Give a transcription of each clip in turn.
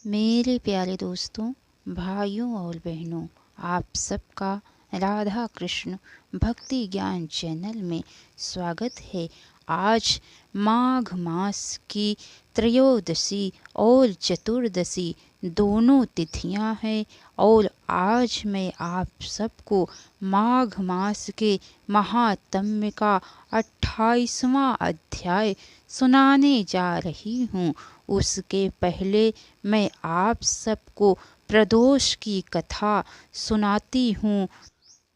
मेरे प्यारे दोस्तों, भाइयों और बहनों, आप सबका राधा कृष्ण भक्ति ज्ञान चैनल में स्वागत है। आज माघ मास की त्रयोदशी और चतुर्दशी दोनों तिथियां हैं और आज मैं आप सबको माघ मास के महात्म्य का 28वां अध्याय सुनाने जा रही हूँ। उसके पहले मैं आप सबको प्रदोष की कथा सुनाती हूँ।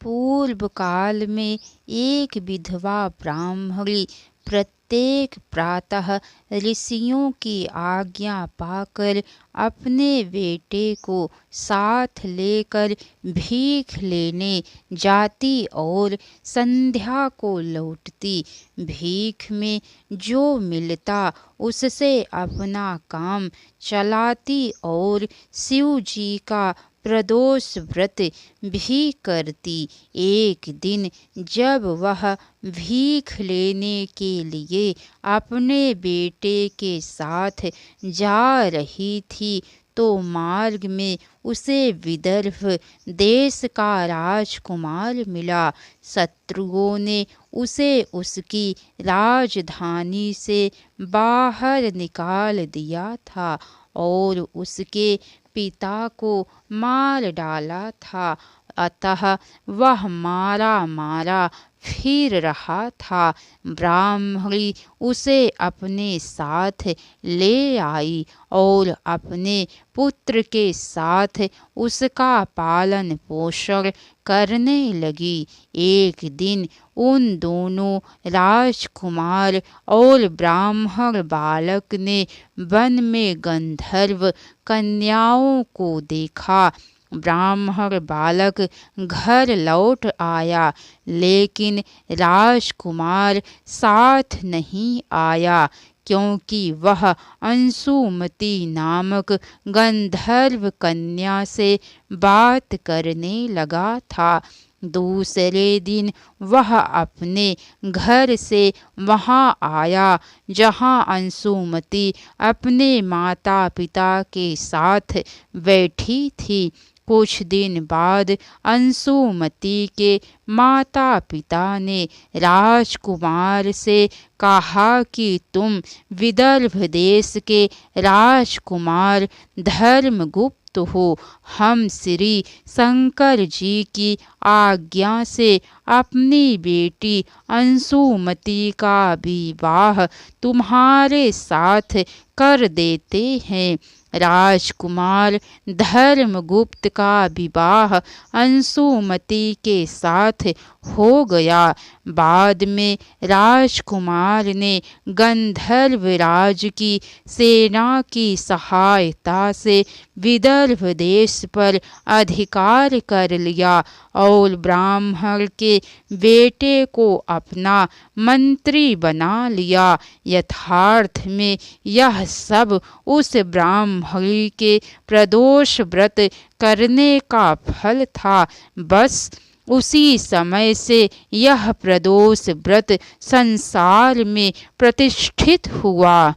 पूर्व काल में एक विधवा ब्राह्मणी प्रत्येक प्रातः ऋषियों की आज्ञा पाकर अपने बेटे को साथ लेकर भीख लेने जाती और संध्या को लौटती। भीख में जो मिलता उससे अपना काम चलाती और शिव जी का प्रदोष व्रत भी करती। एक दिन जब वह भीख लेने के लिए अपने बेटे के साथ जा रही थी तो मार्ग में उसे विदर्भ देश का राजकुमार मिला। शत्रुओं ने उसे उसकी राजधानी से बाहर निकाल दिया था और उसके पिता को मार डाला था। अतः वह मारा मारा फिर रहा था। ब्राह्मणी उसे अपने साथ ले आई और अपने पुत्र के साथ उसका पालन पोषण करने लगी। एक दिन उन दोनों राजकुमार और ब्राह्मण बालक ने वन में गंधर्व कन्याओं को देखा। ब्राह्मण बालक घर लौट आया, लेकिन राजकुमार साथ नहीं आया क्योंकि वह अंशुमती नामक गंधर्व कन्या से बात करने लगा था। दूसरे दिन वह अपने घर से वहां आया जहां अंशुमती अपने माता पिता के साथ बैठी थी। कुछ दिन बाद अंशुमती के माता पिता ने राजकुमार से कहा कि तुम विदर्भ देश के राजकुमार धर्मगुप्त हो। हम श्री शंकर जी की आज्ञा से अपनी बेटी अंशुमती का विवाह तुम्हारे साथ कर देते हैं। राजकुमार धर्मगुप्त का विवाह अंशुमती के साथ हो गया। बाद में राजकुमार ने गंधर्व राज की सेना की सहायता से विदर्भ देश पर अधिकार कर लिया और ब्राह्मण के बेटे को अपना मंत्री बना लिया। यथार्थ में यह सब उस ब्राह्मणी के प्रदोष व्रत करने का फल था। बस उसी समय से यह प्रदोष व्रत संसार में प्रतिष्ठित हुआ।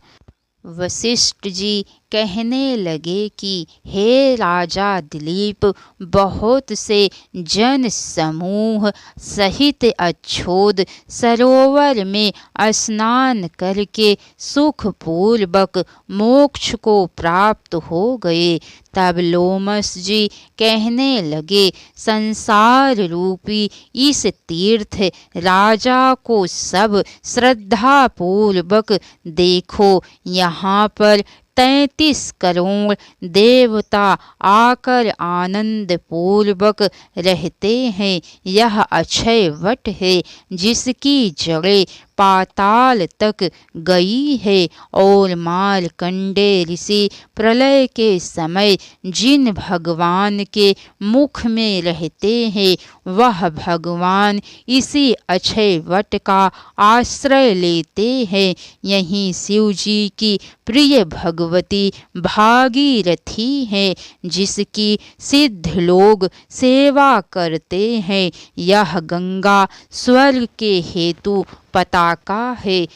वशिष्ठ जी कहने लगे कि हे राजा दिलीप, बहुत से जन समूह सहित अच्छोद सरोवर में स्नान करके सुखपूर्वक मोक्ष को प्राप्त हो गए। तब लोमस जी कहने लगे, संसार रूपी इस तीर्थ राजा को सब श्रद्धा पूर्वक देखो। यहाँ पर 33 करोड़ देवता आकर आनंद पूर्वक रहते हैं। यह अक्षय वट है जिसकी जड़ें पाताल तक गई है और मार्कंडेय ऋषि प्रलय के समय जिन भगवान के मुख में रहते हैं वह भगवान इसी अक्षय वट का आश्रय लेते हैं। यहीं शिव जी की प्रिय भगवती भागीरथी है जिसकी सिद्ध लोग सेवा करते हैं। यह गंगा स्वर्ग के हेतु पताका है।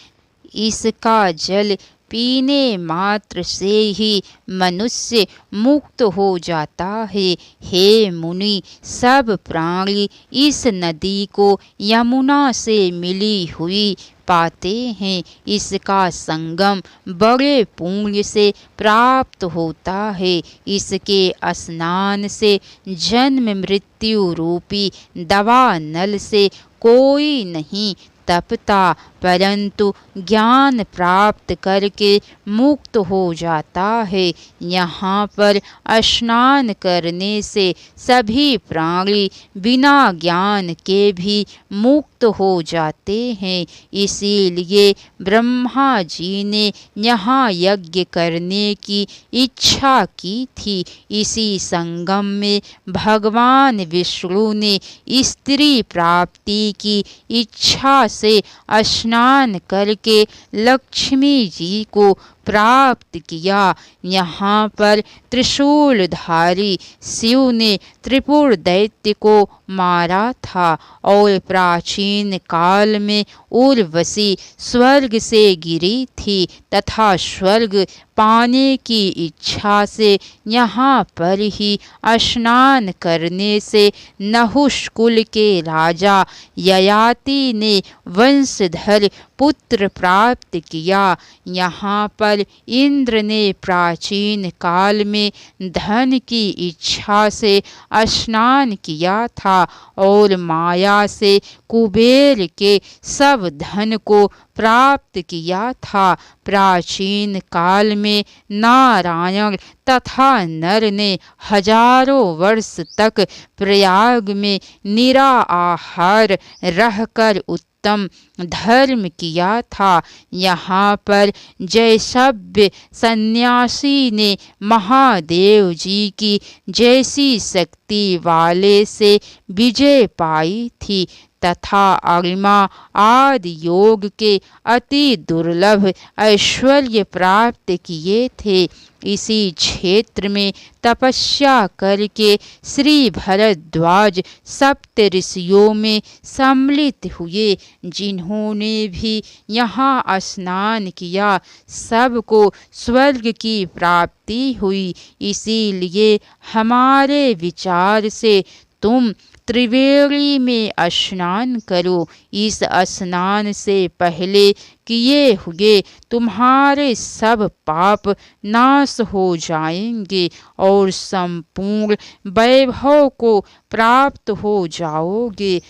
इसका जल पीने मात्र से ही मनुष्य मुक्त हो जाता है। हे मुनि, सब प्राणी इस नदी को यमुना से मिली हुई पाते हैं। इसका संगम बड़े पुण्य से प्राप्त होता है। इसके स्नान से जन्म मृत्यु रूपी दवा नल से कोई नहीं तपता, परंतु ज्ञान प्राप्त करके मुक्त हो जाता है। यहाँ पर स्नान करने से सभी प्राणी बिना ज्ञान के भी मुक्त हो जाते हैं। इसीलिए ब्रह्मा जी ने यहाँ यज्ञ करने की इच्छा की थी। इसी संगम में भगवान विष्णु ने स्त्री प्राप्ति की इच्छा से स्नान करके लक्ष्मी जी को प्राप्त किया। यहाँ पर त्रिशूलधारी शिव ने त्रिपुर दैत्य को मारा था और प्राचीन काल में उर्वशी स्वर्ग से गिरी थी तथा स्वर्ग पाने की इच्छा से यहाँ पर ही स्नान करने से नहुष कुल के राजा ययाति ने वंशधर पुत्र प्राप्त किया। यहाँ पर इंद्र ने प्राचीन काल में धन की इच्छा से स्नान किया था और माया से कुबेर के सब धन को प्राप्त किया था। प्राचीन काल में नारायण तथा नर ने हजारों वर्ष तक प्रयाग में निराहार रहकर उत्तम धर्म किया था। यहाँ पर जयसभ्य सन्यासी ने महादेव जी की जैसी शक्ति वाले से विजय पाई थी तथा अरिमा आदि योग के अति दुर्लभ ऐश्वर्य प्राप्त किए थे। इसी क्षेत्र में तपस्या करके श्री भरद्वाज सप्त ऋषियों में सम्मिलित हुए। जिन्होंने भी यहाँ स्नान किया सबको स्वर्ग की प्राप्ति हुई। इसीलिए हमारे विचार से तुम त्रिवेणी में स्नान करो। इस स्नान से पहले किए हुए तुम्हारे सब पाप नाश हो जाएंगे और संपूर्ण वैभव को प्राप्त हो जाओगे।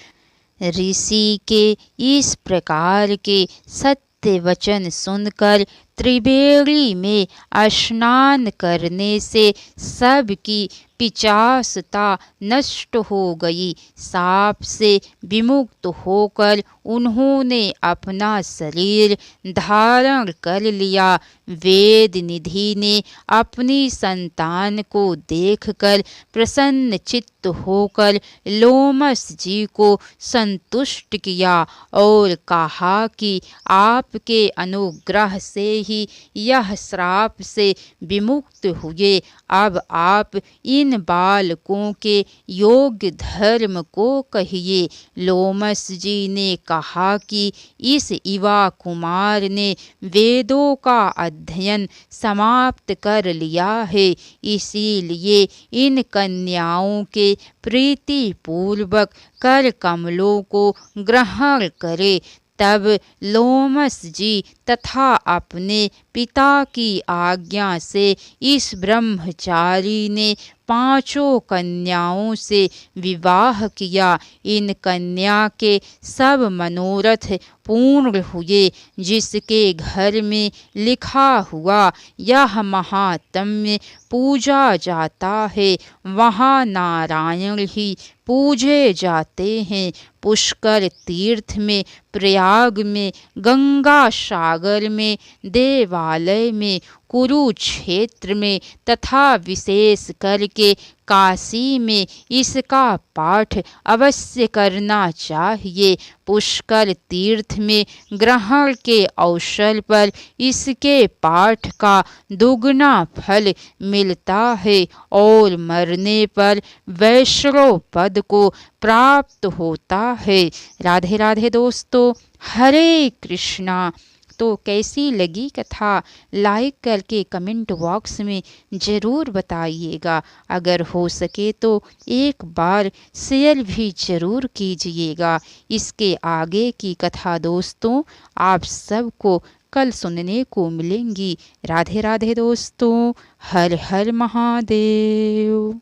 ऋषि के इस प्रकार के सत्य वचन सुनकर त्रिवेणी में स्नान करने से सबकी पिचासता नष्ट हो गई। साप से विमुक्त होकर उन्होंने अपना शरीर धारण कर लिया। वेद निधि ने अपनी संतान को देखकर प्रसन्न चित्त होकर लोमस जी को संतुष्ट किया और कहा कि आपके अनुग्रह से ही यह श्राप से विमुक्त हुए। अब आप इन बालकों के योग्य धर्म को कहिए। लोमस जी ने कहा कि इस युवा कुमार ने वेदों का अध्ययन समाप्त कर लिया है, इसीलिए इन कन्याओं के प्रीति पूर्वक कर कमलों को ग्रहण करे। तब लोमस जी तथा अपने पिता की आज्ञा से इस ब्रह्मचारी ने पांचों कन्याओं से विवाह किया। इन कन्या के सब मनोरथ पूर्ण हुए। जिसके घर में लिखा हुआ यह महात्म्य पूजा जाता है, वहाँ नारायण ही पूजे जाते हैं। पुष्कर तीर्थ में, प्रयाग में, गंगा सागर में, देवालय में, कुरुक्षेत्र में तथा विशेष करके काशी में इसका पाठ अवश्य करना चाहिए। पुष्कर तीर्थ में ग्रहण के अवसर पर इसके पाठ का दुगना फल मिलता है और मरने पर वैष्णव पद को प्राप्त होता है। राधे राधे दोस्तों, हरे कृष्णा। तो कैसी लगी कथा लाइक करके कमेंट बॉक्स में ज़रूर बताइएगा। अगर हो सके तो एक बार शेयर भी ज़रूर कीजिएगा। इसके आगे की कथा दोस्तों आप सबको कल सुनने को मिलेंगी। राधे राधे दोस्तों, हर हर महादेव।